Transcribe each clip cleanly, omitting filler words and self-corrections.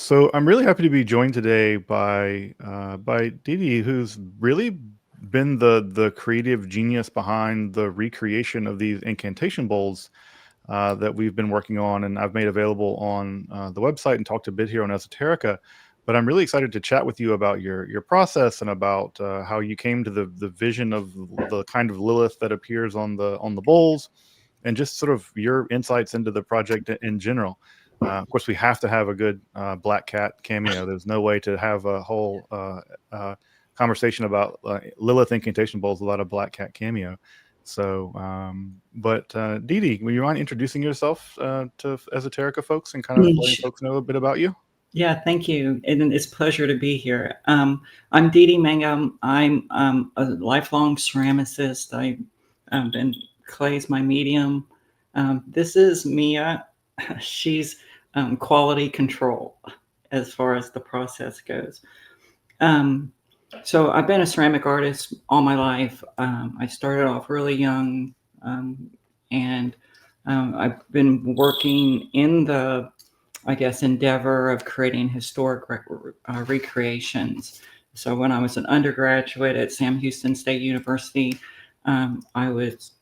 So I'm really happy to be joined today by Dee Dee, who's really been the creative genius behind the recreation of these incantation bowls that we've been working on, and I've made available on the website and talked a bit here on Esoterica. But I'm really excited to chat with you about your process and about how you came to the vision of the kind of Lilith that appears on the bowls, and just sort of your insights into the project in general. Of course, we have to have a good Black Cat cameo. There's no way to have a whole conversation about Lilith Incantation Bowls without a Black Cat cameo. So, but Dee Dee, will you mind introducing yourself to Esoterica folks and kind of letting folks know a bit about you? Yeah, thank you. And it's a pleasure to be here. I'm Dee Dee Mangum. I'm a lifelong ceramicist. I've been clay's my medium. This is Mia. She's quality control as far as the process goes. So I've been a ceramic artist all my life. I started off really young, and I've been working in the endeavor of creating historic recreations. So when I was an undergraduate at Sam Houston State University, I was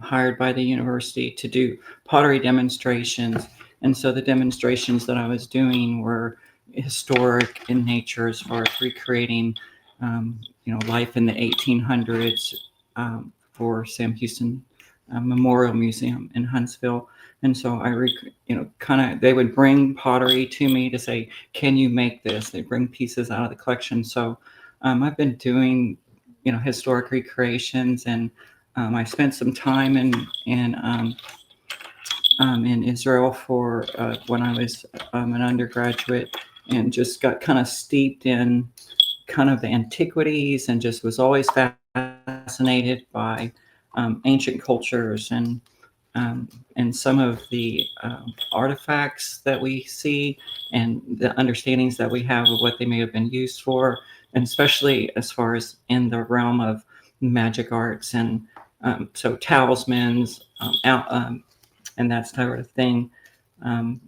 hired by the university to do pottery demonstrations. And so the demonstrations that I was doing were historic in nature as far as recreating, life in the 1800s for Sam Houston Memorial Museum in Huntsville. And so they would bring pottery to me to say, can you make this? They bring pieces out of the collection. So I've been doing, historic recreations, and I spent some time in Israel for when I was an undergraduate, and just got kind of steeped in kind of the antiquities, and just was always fascinated by ancient cultures and some of the artifacts that we see, and the understandings that we have of what they may have been used for, and especially as far as in the realm of magic arts, and so talismans, and that sort of thing. Um,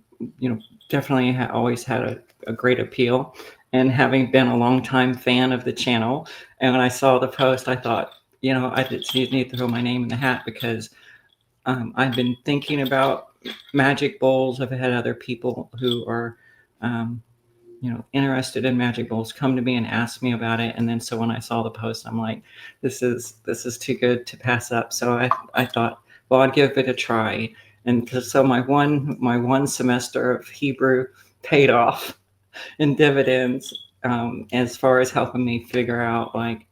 Definitely always had a great appeal. And having been a longtime fan of the channel, and when I saw the post, I thought, I just need to throw my name in the hat, because I've been thinking about magic bowls. I've had other people who are, interested in magic bowls come to me and ask me about it. And then so when I saw the post, I'm like, this is too good to pass up. So I thought, well, I'd give it a try. And so my one semester of Hebrew paid off in dividends, as far as helping me figure out, like,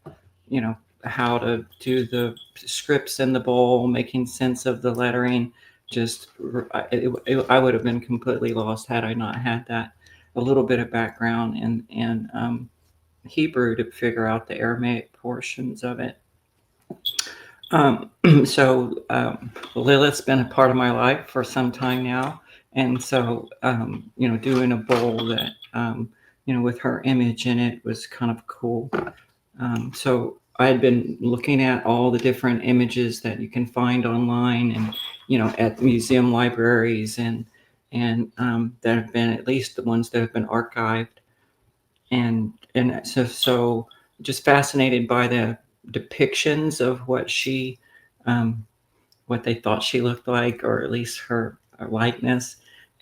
how to do the scripts in the bowl, making sense of the lettering. Just I would have been completely lost had I not had that a little bit of background in Hebrew to figure out the Aramaic portions of it. Um, so Lilith's been a part of my life for some time now, and so doing a bowl that with her image in it was kind of cool. So I had been looking at all the different images that you can find online, and at museum libraries, and that have been, at least the ones that have been archived, and so just fascinated by the depictions of what they thought she looked like, or at least her likeness.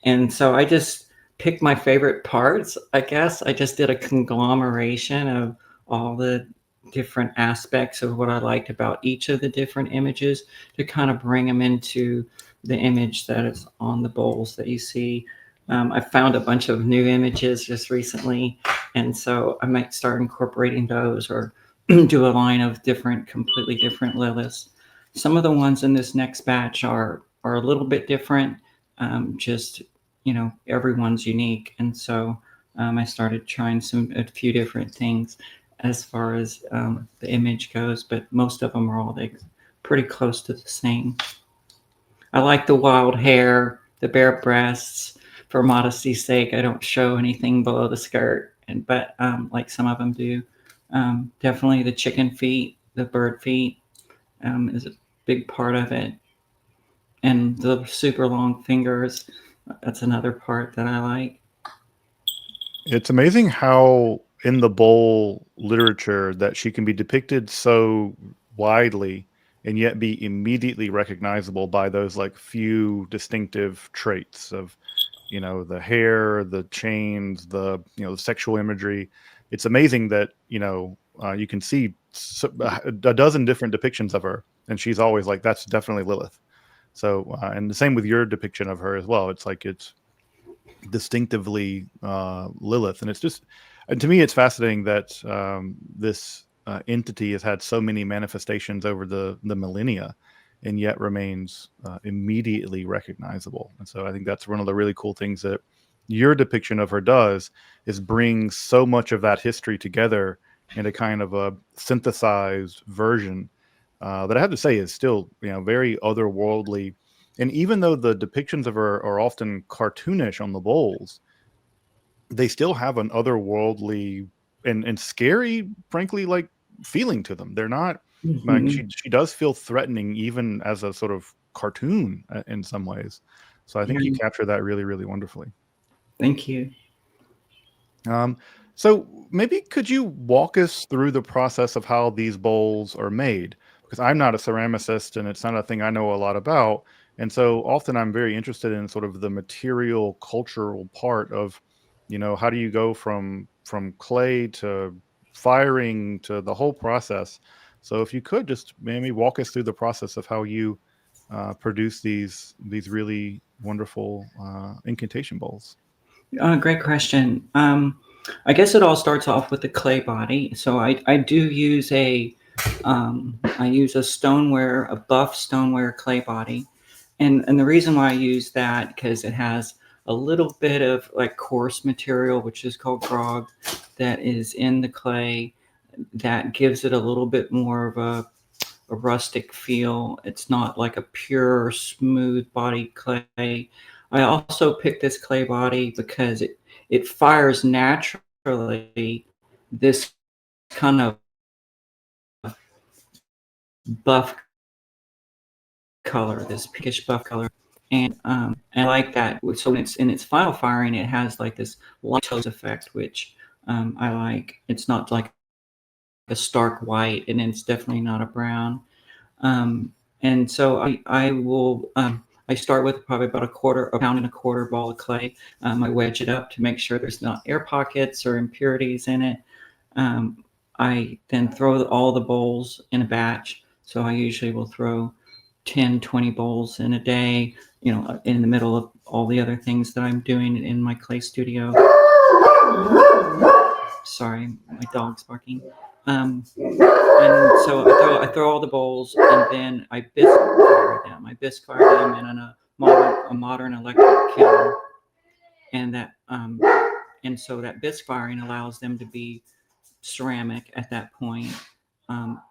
And so I just picked my favorite parts. I guess I just did a conglomeration of all the different aspects of what I liked about each of the different images, to kind of bring them into the image that is on the bowls that you see. I found a bunch of new images just recently, and so I might start incorporating those, or do a line of completely different Liliths. Some of the ones in this next batch are a little bit different. Just everyone's unique, and so I started trying a few different things as far as the image goes, but most of them are all pretty close to the same. I like the wild hair, the bare breasts. For modesty's sake, I don't show anything below the skirt, but like some of them do. Definitely the chicken feet, the bird feet, is a big part of it, and the super long fingers. That's another part that I like. It's amazing how in the bowl literature that she can be depicted so widely and yet be immediately recognizable by those like few distinctive traits of, the hair, the chains, the sexual imagery. It's amazing that, you can see a dozen different depictions of her, and she's always like, that's definitely Lilith. So, and the same with your depiction of her as well. It's like it's distinctively Lilith, and it's just, and to me, it's fascinating that this entity has had so many manifestations over the millennia, and yet remains immediately recognizable. And so, I think that's one of the really cool things that your depiction of her does, is bring so much of that history together in a kind of a synthesized version that I have to say is still, very otherworldly. And even though the depictions of her are often cartoonish on the bowls, they still have an otherworldly and scary, frankly, like feeling to them. They're not like, Hmm. she does feel threatening even as a sort of cartoon in some ways. So I think you Yeah, capture that really, really wonderfully. thank you. Um, so maybe could you walk us through the process of how these bowls are made? Because I'm not a ceramicist and it's not a thing I know a lot about. And so often I'm very interested in sort of the material cultural part of, how do you go from clay to firing to the whole process? So if you could just maybe walk us through the process of how you produce these really wonderful incantation bowls. Great question. I guess it all starts off with the clay body. So I do use I use a stoneware, a buff stoneware clay body. And the reason why I use that, because it has a little bit of like coarse material, which is called grog, that is in the clay, that gives it a little bit more of a rustic feel. It's not like a pure, smooth body clay. I also picked this clay body because it fires naturally this kind of buff color, this pinkish buff color. And I like that. So when it's in its final firing, it has like this light toast effect, which I like. It's not like a stark white, and it's definitely not a brown. And so I will I start with probably about a pound and a quarter ball of clay. I wedge it up to make sure there's not air pockets or impurities in it. Um, I then throw all the bowls in a batch. So I usually will throw 10, 20 bowls in a day, in the middle of all the other things that I'm doing in my clay studio. Sorry, my dog's barking. And so I throw all the bowls, and then I bisque fire them. I bisque fire them in a modern electric kiln, and and so that bisque firing allows them to be ceramic at that point,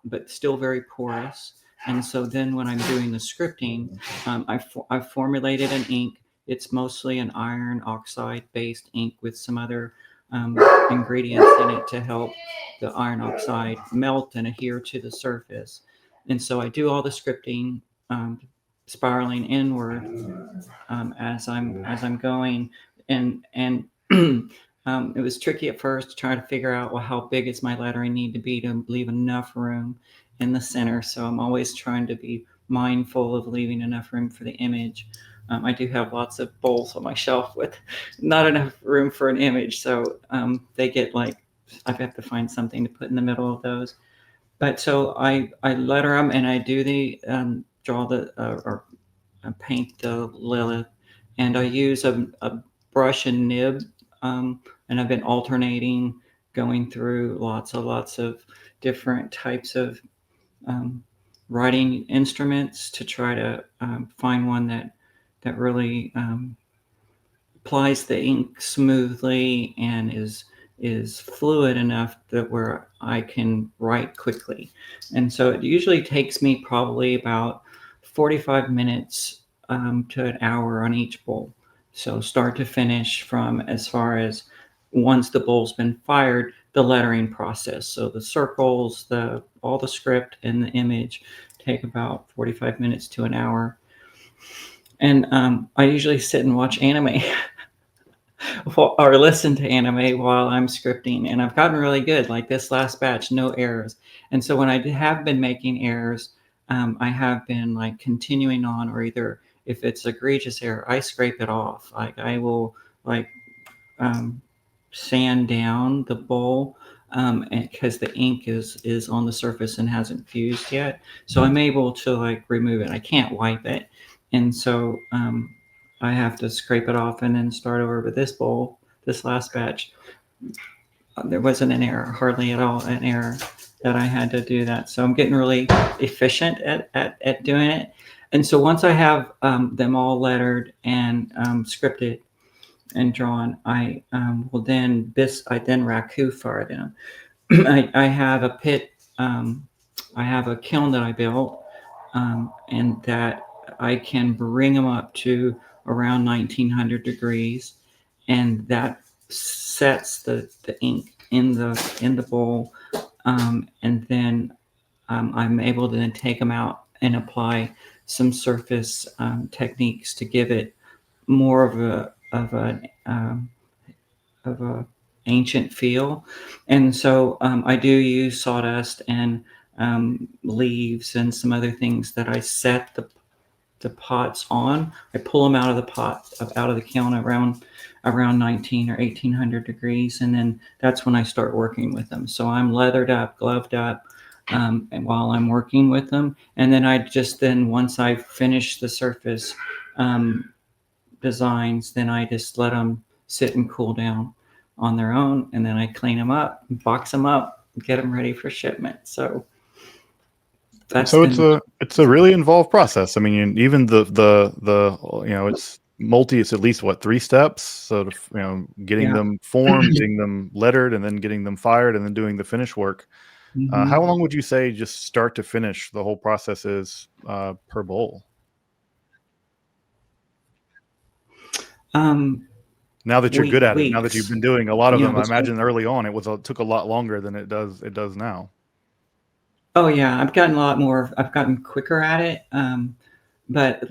but still very porous. And so then when I'm doing the scripting, I've formulated an ink. It's mostly an iron oxide based ink with some other um, ingredients in it to help the iron oxide melt and adhere to the surface. And so I do all the scripting, spiraling inward as I'm going, and it was tricky at first to try to figure out, well, how big does my lettering need to be to leave enough room in the center. So I'm always trying to be mindful of leaving enough room for the image. I do have lots of bowls on my shelf with not enough room for an image, so they get like, I have to find something to put in the middle of those. But so I letter them, and I do the draw the or paint the Lilith, and I use a brush and nib, and I've been alternating, going through lots of different types of um, writing instruments to try to find one that really applies the ink smoothly and is fluid enough that where I can write quickly. And so it usually takes me probably about 45 minutes to an hour on each bowl. So start to finish, from as far as once the bowl's been fired, the lettering process. So the circles, the all the script and the image take about 45 minutes to an hour. And I usually sit and watch anime or listen to anime while I'm scripting, and I've gotten really good. Like this last batch, no errors. And so when I have been making errors, I have been like continuing on, or either if it's egregious error, I scrape it off. Like I will like um, sand down the bowl because the ink is on the surface and hasn't fused yet. So I'm able to like remove it. I can't wipe it, and so I have to scrape it off and then start over with this bowl. This last batch, there wasn't an error, hardly at all an error that I had to do that. So I'm getting really efficient at doing it. And so once I have them all lettered and scripted and drawn, I will then I then raku fire them. I have a pit. I have a kiln that I built, and that I can bring them up to around 1900 degrees, and that sets the ink in the bowl, and then I'm able to then take them out and apply some surface techniques to give it more of a ancient feel. And so I do use sawdust and leaves and some other things that I set the pots on. I pull them out of the pot, out of the kiln around 19 or 1800 degrees, and then that's when I start working with them. So I'm leathered up, gloved up, and while I'm working with them, and then I just then once I finish the surface designs, then I just let them sit and cool down on their own, and then I clean them up, box them up, get them ready for shipment. So that's So been it's a really involved process. I mean, even the it's at least what, 3 steps. So getting yeah. them formed, getting them lettered, and then getting them fired, and then doing the finish work. How Mhm. long would you say just start to finish the whole process is per bowl? Um, Now that you're good at it, now that you've weeks. been doing a lot of You know, them, I imagine early on it took a lot longer than it does now. oh yeah, I've gotten a lot more. I've gotten quicker at it. But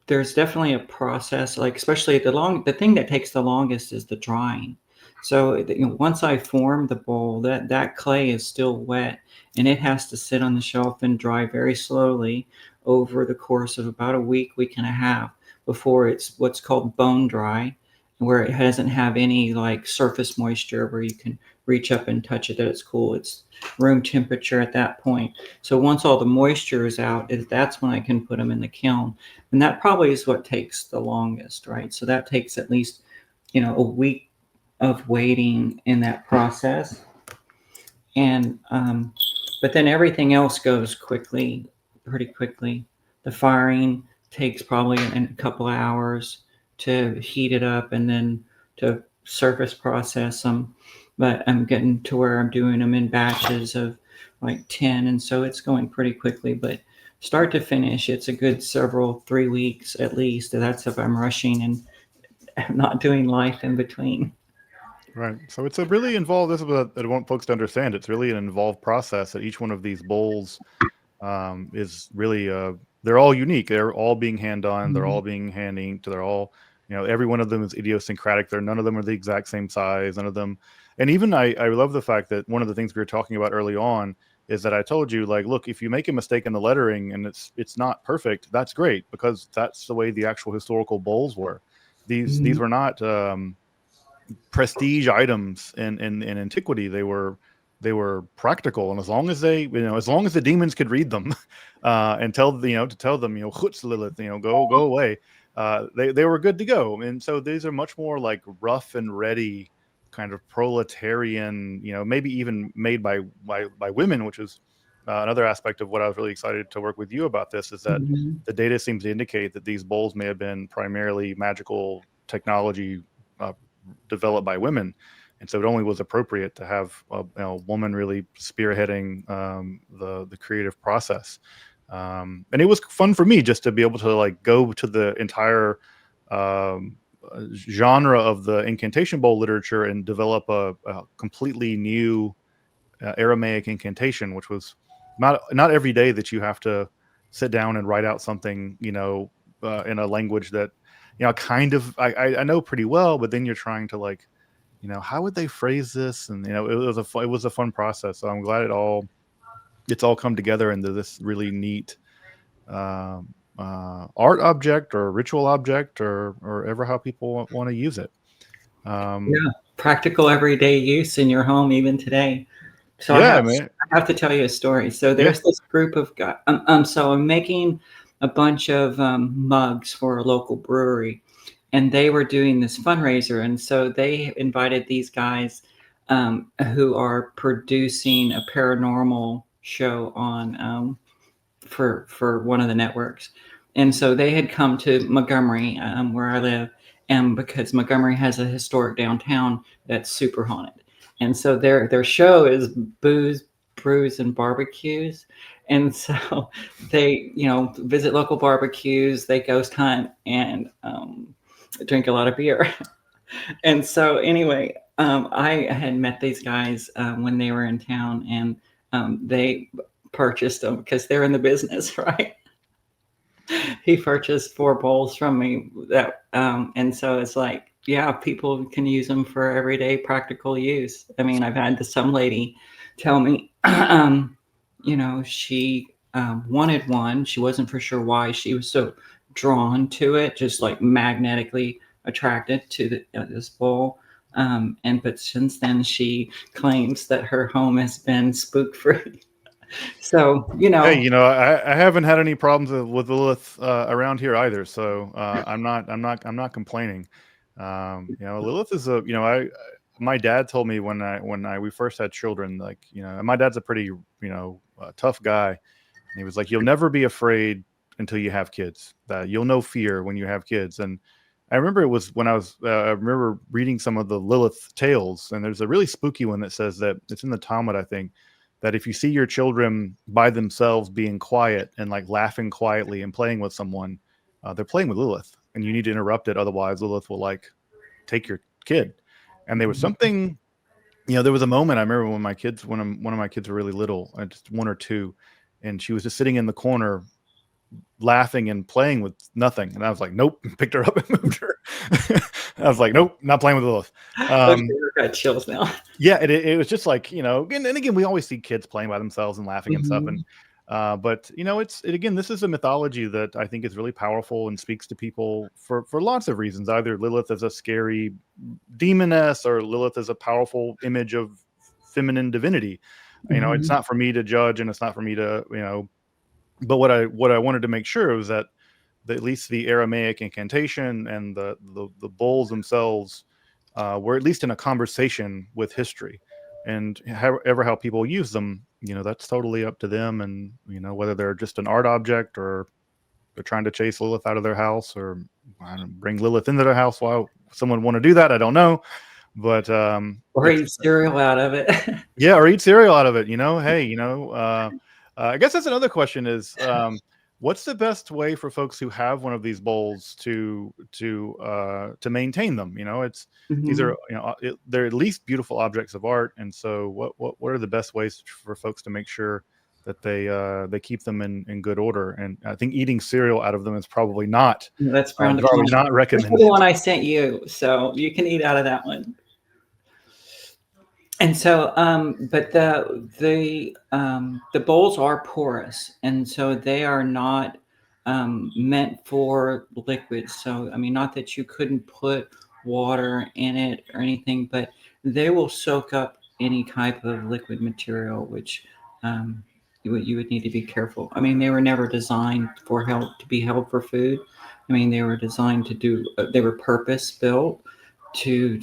there's definitely a process. Like especially the thing that takes the longest is the drying. So once I form the bowl, that clay is still wet, and it has to sit on the shelf and dry very slowly over the course of about a week, week and a half before it's what's called bone dry, where it doesn't have any like surface moisture where you can reach up and touch it that it's cool. It's room temperature at that point. So once all the moisture is out, that's when I can put them in the kiln, and that probably is what takes the longest, right? So that takes at least a week of waiting in that process, and but then everything else goes quickly, pretty quickly. The firing takes probably a couple of hours to heat it up and then to surface process them. But I'm getting to where I'm doing them in batches of like 10, and so it's going pretty quickly. But start to finish, it's a good 3 weeks at least. That's if I'm rushing and not doing life in between. Right. So it's a really involved. This is what I want folks to understand. It's really an involved process. That each one of these bowls is really they're all unique. They're all being hand done. They're all Mhm. being hand inked. They're all every one of them is idiosyncratic. None of them are the exact same size. None of them. And even I love the fact that one of the things we were talking about early on is that I told you, like, look, if you make a mistake in the lettering and it's not perfect, that's great, because that's the way the actual historical bowls were. These Mhm. were not prestige items in antiquity. They were practical, and as long as as long as the demons could read them and tell them, Chutz Lilith, go away, they were good to go. And so these are much more like rough and ready kind of proletarian, maybe even made by women, which is another aspect of what I was really excited to work with you about. This is that Mhm. the data seems to indicate that these bowls may have been primarily magical technology uh, developed by women, and so it only was appropriate to have a woman really spearheading the creative process. And it was fun for me just to be able to like go to the entire um, genre of the incantation bowl literature and develop a completely new Aramaic incantation, which was not every day that you have to sit down and write out something, in a language that kind of I know pretty well, but then you're trying to like, how would they phrase this? And it was a fun process. So I'm glad it's all come together into this really neat art object or ritual object or ever how people want to use it. Um, Yeah, practical everyday use in your home even today. So yeah, man. I have to tell you a story. So Yeah. there's this group of guys. So I'm making a bunch of mugs for a local brewery, and they were doing this fundraiser, and so they invited these guys who are producing a paranormal show on for one of the networks. And so they had come to Montgomery, where I live, and because Montgomery has a historic downtown that's super haunted, and so their show is booze, brews, and barbecues. And so they, visit local barbecues, they ghost hunt, and drink a lot of beer. And so anyway, I had met these guys when they were in town, and they purchased them because they're in the business, right? He purchased 4 bowls from me that and so it's like, yeah, people can use them for everyday practical use. I mean, I've had some lady tell me she wanted one. She wasn't for sure why she was so drawn to it, just like magnetically attracted to this bowl. And but since then she claims that her home has been spook free. So Hey, I haven't had any problems with Lilith around here either, so I'm not complaining. Lilith is my dad told me when we first had children, like, and my dad's a pretty tough guy, and he was like, you'll never be afraid until you have kids. That you'll know fear when you have kids. And I remember it was when I remember reading some of the Lilith tales, and there's a really spooky one that says that it's in the Talmud, I think, that if you see your children by themselves being quiet and like laughing quietly and playing with someone, they're playing with Lilith, and you need to interrupt it. Otherwise, Lilith will like take your kid. And there was something, there was a moment I remember when one of my kids were really little, just 1 or 2, and she was just sitting in the corner laughing and playing with nothing. And I was like, nope, picked her up and moved her. I was like, nope, not playing with Lilith. okay, I got chills now. Yeah, it was just like, and again, we always see kids playing by themselves and laughing and stuff. And but again, this is a mythology that I think is really powerful and speaks to people for lots of reasons. Either Lilith as a scary demoness, or Lilith as a powerful image of feminine divinity. It's not for me to judge, and it's not for me to, but what I wanted to make sure was that at least the Aramaic incantation and the bowls themselves were at least in a conversation with history. And how people use them, that's totally up to them. And whether they're just an art object, or they're trying to chase Lilith out of their house, or bring Lilith into their house. Why someone want to do that, I don't know. But or eat cereal out of it. Yeah, or eat cereal out of it. Hey, I guess that's another question is, what's the best way for folks who have one of these bowls to maintain them? These are, they're at least beautiful objects of art. And so what are the best ways for folks to make sure that they keep them in good order? And I think eating cereal out of them is probably not That's probably not recommended. the one I sent you, so you can eat out of that one. And so, but the bowls are porous, and so they are not meant for liquids. So, I mean, not that you couldn't put water in it or anything, but they will soak up any type of liquid material, which you would need to be careful. I mean, they were never designed to be held for food. I mean, they were designed to they were purpose built to,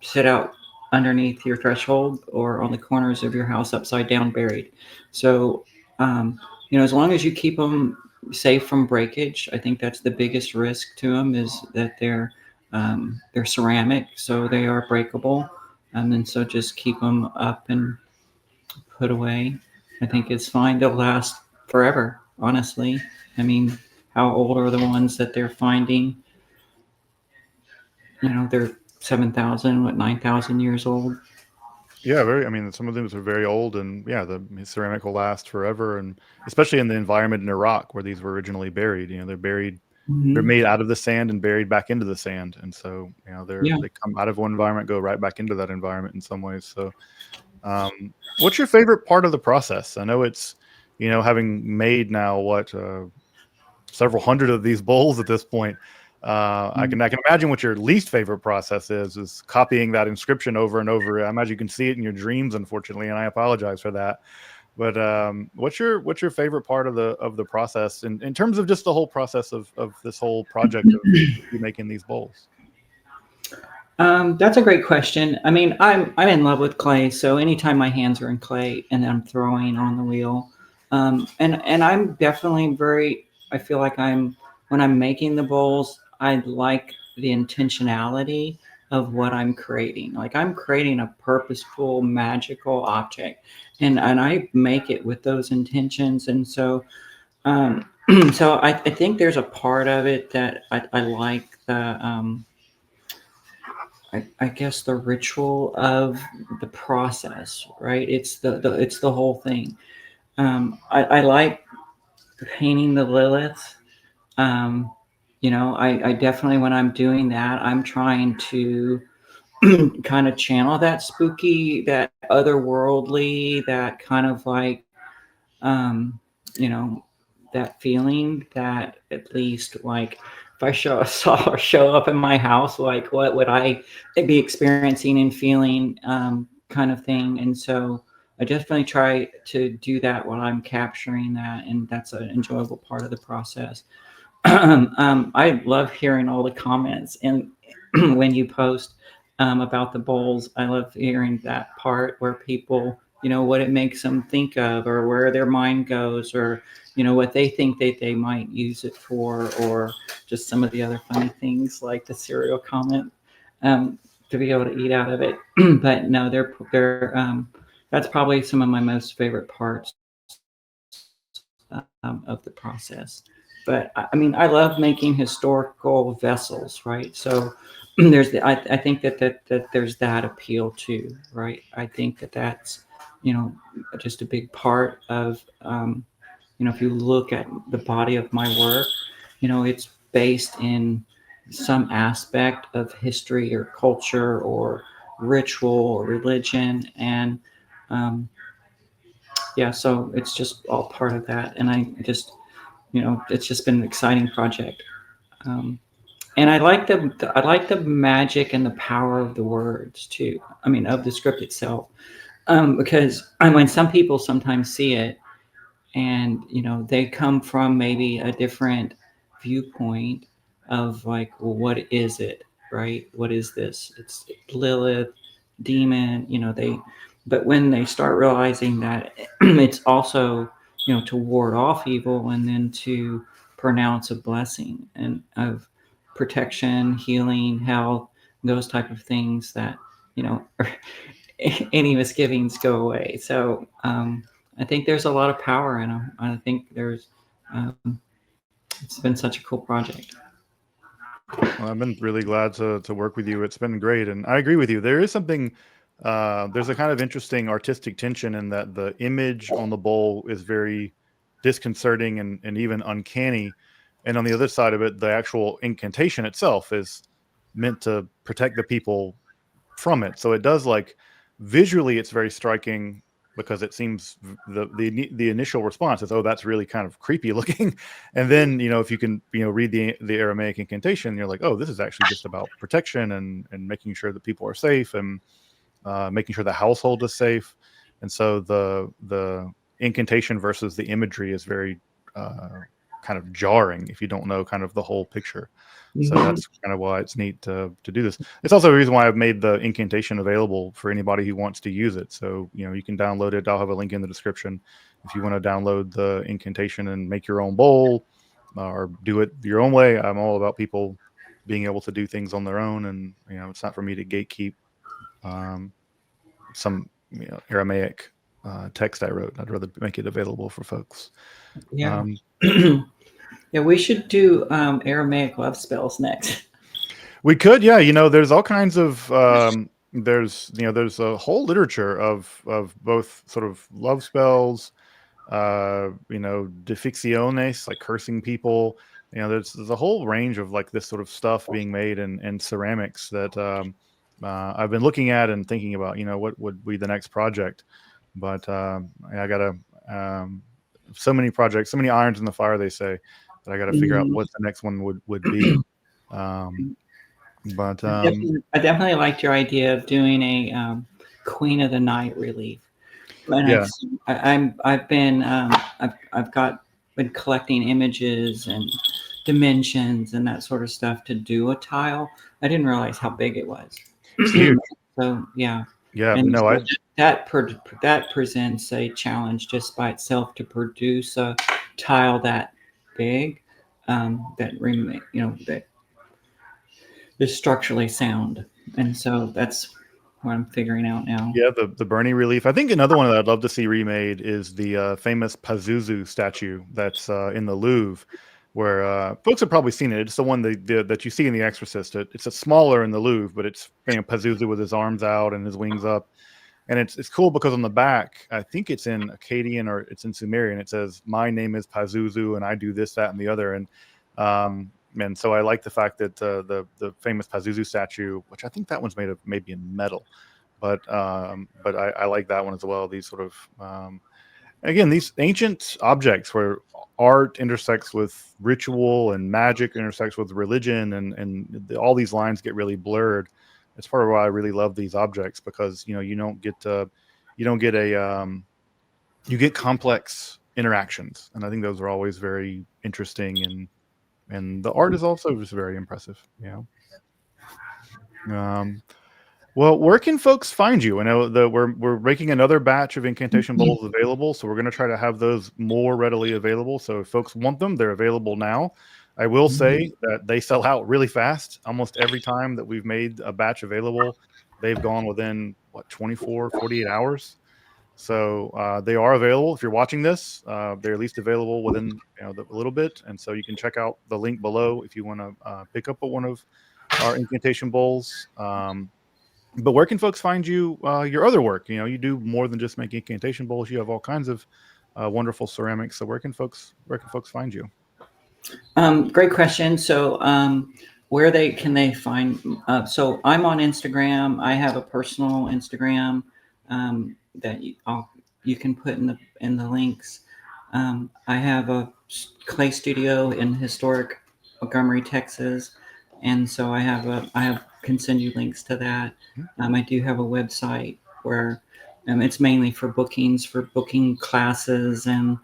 sit out underneath your threshold or on the corners of your house upside down buried. So as long as you keep them safe from breakage, I think that's the biggest risk to them, is that they're ceramic, so they are breakable. And so just keep them up and put away. I think it's fine. They'll last forever, honestly. I mean, how old are the ones that they're finding? They're 7,000, 9,000 years old. Yeah, I mean, some of them are very old, and yeah, the ceramic will last forever, and especially in the environment in Iraq where these were originally buried. They're buried they're Mhm. made out of the sand and buried back into the sand, and so Yeah. they come out of one environment, go right back into that environment in some ways. So, what's your favorite part of the process? I know it's having made now several hundred of these bowls at this point. Mm. I can imagine what your least favorite process is copying that inscription over and over. I imagine you can see it in your dreams, unfortunately, and I apologize for that. But what's your favorite part of the process in terms of just the whole process of this whole project of you making these bowls? That's a great question. I mean, I'm in love with clay, so anytime my hands are in clay and I'm throwing on the wheel, and I'm definitely very. I feel like when I'm making the bowls, I like the intentionality of what I'm creating. Like I'm creating a purposeful, magical object, and I make it with those intentions, and so so I think there's a part of it that I like I guess the ritual of the process, right? It's the whole thing. I like painting the Lilith. Um, I definitely when I'm doing that, I'm trying to kind of channel that spooky, that otherworldly, that kind of like um, you know, that feeling that at least like if I saw her show up in my house, like what would I be experiencing and feeling, kind of thing. And so I definitely try to do that while I'm capturing that, and that's an enjoyable part of the process. I love hearing all the comments and when you post about the bowls. I love hearing that part where people, what it makes them think of, or where their mind goes, or what they think that they might use it for, or just some of the other funny things like the cereal comment, to be able to eat out of it. But no, that's probably some of my most favorite parts of the process. But I mean, I love making historical vessels, right? So I think that there's that appeal too, right? I think that's, you know, just a big part of, if you look at the body of my work, it's based in some aspect of history or culture or ritual or religion. And, um, yeah, so it's just all part of that. And I just, it's just been an exciting project. Um, and I like the magic and the power of the words too. I mean, of the script itself, because when some people sometimes see it, and they come from maybe a different viewpoint of like, well, what is it, right? What is this? It's Lilith, demon. But when they start realizing that it's also to ward off evil, and then to pronounce a blessing and of protection, healing, health, those type of things, that are any misgivings go away. So I think there's a lot of power in them. I think um, it's been such a cool project. Well, I've been really glad to work with you. It's been great, and I agree with you. There is something. There's a kind of interesting artistic tension in that the image on the bowl is very disconcerting and even uncanny, and on the other side of it, the actual incantation itself is meant to protect the people from it. So it does, like, visually it's very striking because it seems the initial response is, oh, that's really kind of creepy looking. And then, if you can, read the Aramaic incantation, you're like, oh, this is actually just about protection and making sure that people are safe, and making sure the household is safe. And so the incantation versus the imagery is very kind of jarring if you don't know kind of the whole picture. So Mhm. that's kind of why it's neat to do this. It's also the reason why I've made the incantation available for anybody who wants to use it. So you can download it. I'll have a link in the description if you want to download the incantation and make your own bowl, or do it your own way. I'm all about people being able to do things on their own, and it's not for me to gatekeep um, some Aramaic text I wrote. I'd rather make it available for folks. Yeah. Um, Yeah, we should do Aramaic love spells next. we could, yeah. There's all kinds of there's a whole literature of both sort of love spells, deficciones, like cursing people, there's a whole range of like this sort of stuff being made in ceramics that I've been looking at and thinking about, what would be the next project. But I got to, so many projects, so many irons in the fire, they say, that I got to figure out Mm. what the next one would be. Um, but I definitely liked your idea of doing a Queen of the Night relief. And yeah, I've been I've been collecting images and dimensions and that sort of stuff to do a tile. I didn't realize how big it was. it's huge. So yeah, Yeah, and no, so that presents a challenge just by itself to produce a tile that big, that that is structurally sound. And so that's what I'm figuring out now. yeah, the Bernie relief. I think another one that I'd love to see remade is the famous Pazuzu statue that's in the Louvre, where folks have probably seen it. It's the one that you see in The Exorcist. It's a smaller in the Louvre, but it's Pazuzu with his arms out and his wings up, and it's cool because on the back, I think it's in Akkadian or it's in Sumerian. It says, "My name is Pazuzu, and I do this, that, and the other." And so I like the fact that the famous Pazuzu statue, which I think that one's made of maybe in metal, but I like that one as well. These sort of again, these ancient objects where art intersects with ritual and magic intersects with religion, and all these lines get really blurred. It's part of why I really love these objects, because you don't get you get complex interactions, and I think those are always very interesting, and the art is also just very impressive. Well, where can folks find you? I know that we're making another batch of incantation bowls available, so we're going to try to have those more readily available. So if folks want them, they're available now. I will say that they sell out really fast. Almost every time that we've made a batch available, they've gone within 24, 48 hours. So they are available. If you're watching this, they're at least available within a little bit, and so you can check out the link below if you want to pick up one of our incantation bowls. But where can folks find you, your other work? You do more than just make incantation bowls. You have all kinds of wonderful ceramics. So where can folks find you? Great question. So, where can they find? So, I'm on Instagram. I have a personal Instagram that you can put in the links. I have a clay studio in historic Montgomery, Texas, and so I can send you links to that. I do have a website where it's mainly for booking classes and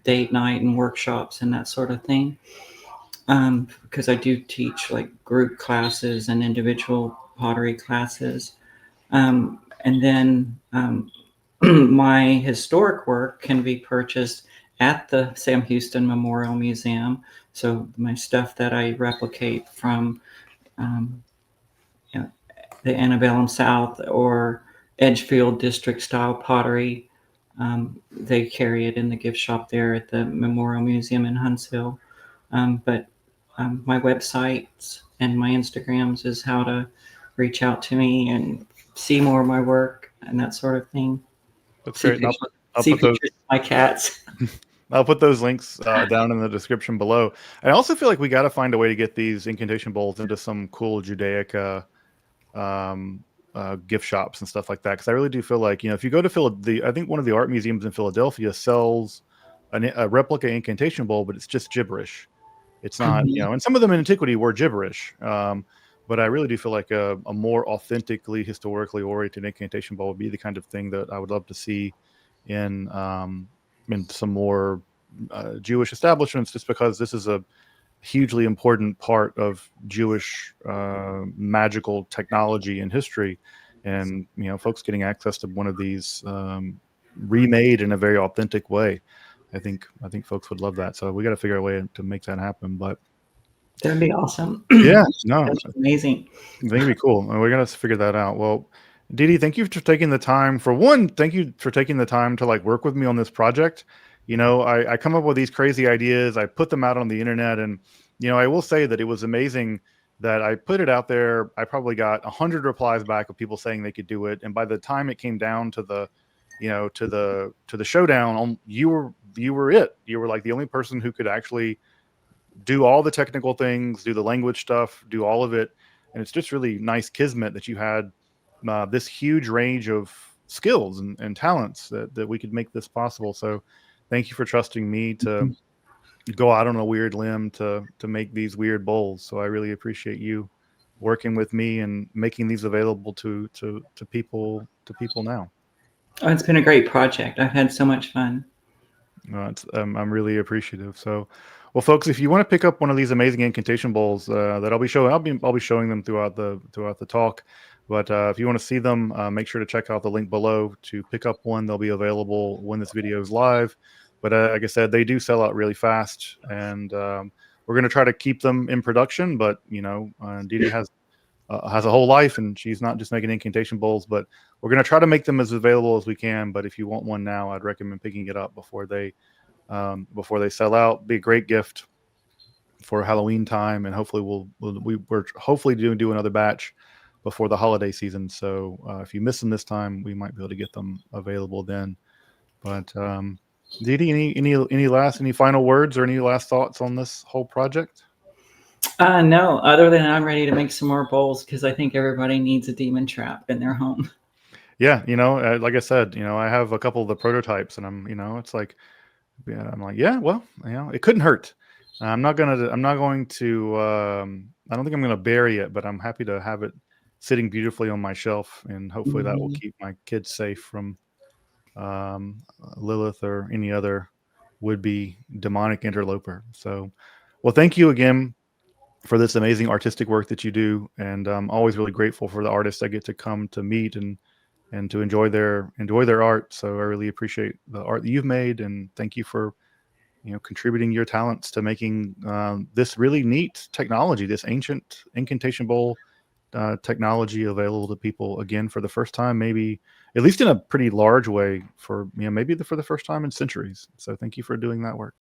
date night and workshops and that sort of thing. Because I do teach like group classes and individual pottery classes. And then my historic work can be purchased at the Sam Houston Memorial Museum. So my stuff that I replicate from the Antebellum South or Edgefield District style pottery, they carry it in the gift shop there at the Memorial Museum in Huntsville. But my websites and my Instagrams is how to reach out to me and see more of my work and that sort of thing. That's See great. And pictures, I'll see put those. pictures of my cats. I'll put those links down in the description below. I also feel like we got to find a way to get these incantation bowls into some cool Judaic gift shops and stuff like that. Because I really do feel like, if you go to I think one of the art museums in Philadelphia sells a replica incantation bowl, but it's just gibberish. It's not, and some of them in antiquity were gibberish. But I really do feel like a more authentically, historically oriented incantation bowl would be the kind of thing that I would love to see in some more Jewish establishments, just because this is a hugely important part of Jewish magical technology and history. And, folks getting access to one of these remade in a very authentic way. I think folks would love that. So we got to figure out a way to make that happen. But That'd be awesome. yeah, no, That's amazing. I think it'd be cool. And we're going to figure that out. Well, Dee Dee, thank you for taking the time. For one, thank you for taking the time to work with me on this project. I come up with these crazy ideas. I put them out on the internet, and I will say that it was amazing that I put it out there. I probably got 100 replies back of people saying they could do it, and by the time it came down to the, to the showdown, you were it. You were like the only person who could actually do all the technical things, do the language stuff, do all of it. And it's just really nice kismet that you had this huge range of skills and talents that we could make this possible. So thank you for trusting me to go out on a weird limb to make these weird bowls. So I really appreciate you working with me and making these available to people now. Oh, it's been a great project. I've had so much fun. I'm really appreciative. So, well, folks, if you want to pick up one of these amazing incantation bowls that I'll be showing, I'll be showing them throughout the talk. But if you want to see them, make sure to check out the link below to pick up one. They'll be available when this video is live. But like I said, they do sell out really fast, and we're going to try to keep them in production. But Dee Dee has a whole life, and she's not just making incantation bowls, but we're going to try to make them as available as we can. But if you want one now, I'd recommend picking it up before they sell out. Be a great gift for Halloween time, and hopefully we're hopefully do another batch before the holiday season. So if you miss them this time, we might be able to get them available then. But Dee Dee, any final words or any last thoughts on this whole project? No, other than I'm ready to make some more bowls because I think everybody needs a demon trap in their home. Yeah, like I said, I have a couple of the prototypes, and it's like, yeah, I'm like, yeah, well, it couldn't hurt. I'm not going to. I don't think I'm gonna bury it, but I'm happy to have it sitting beautifully on my shelf, and hopefully that will keep my kids safe from Lilith or any other would-be demonic interloper. So, well, thank you again for this amazing artistic work that you do, and I'm always really grateful for the artists I get to come to meet and to enjoy their art. So I really appreciate the art that you've made, and thank you for contributing your talents to making this really neat technology, this ancient incantation bowl technology available to people again for the first time, maybe at least in a pretty large way for maybe for the first time in centuries. So thank you for doing that work.